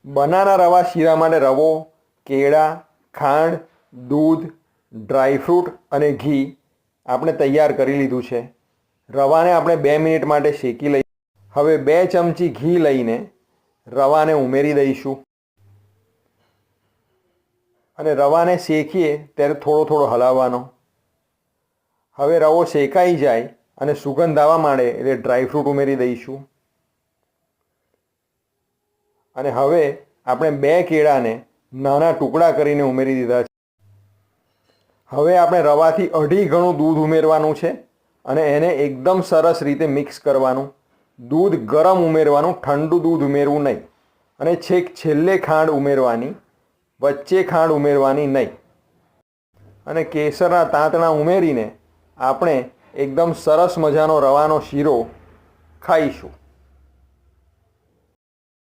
Banana રવા શીરા માટે રવો, કેળા, ખાંડ, દૂધ, ડ્રાયફ્રૂટ અને ઘી આપણે તૈયાર કરી લીધું છે. રવાને આપણે 2 મિનિટ માટે શેકી લઈએ. હવે 2 ચમચી ઘી લઈને રવાને ઉમેરી દઈશું અને રવાને શેકીએ ત્યારે થોડો થોડો હલાવવાનો. હવે રવો શેકાઈ જાય અને સુગંધ આવવા માંડે એટલે ડ્રાયફ્રૂટ ઉમેરી દઈશું. અને હવે આપણે 2 કેળાને નાના ટુકડા કરીને ઉમેરી દીધા છે. હવે આપણે રવાથી અઢી ગણું દૂધ ઉમેરવાનું છે અને એને એકદમ સરસ રીતે મિક્સ કરવાનું. દૂધ ગરમ ઉમેરવાનું, ઠંડુ દૂધ ઉમેરવું નહીં. અને છેક છેલ્લે ખાંડ ઉમેરવાની, વચ્ચે ખાંડ ઉમેરવાની નહીં. અને કેસરના તાંતણા ઉમેરીને આપણે એકદમ સરસ મજાનો રવાનો શીરો ખાઈશું.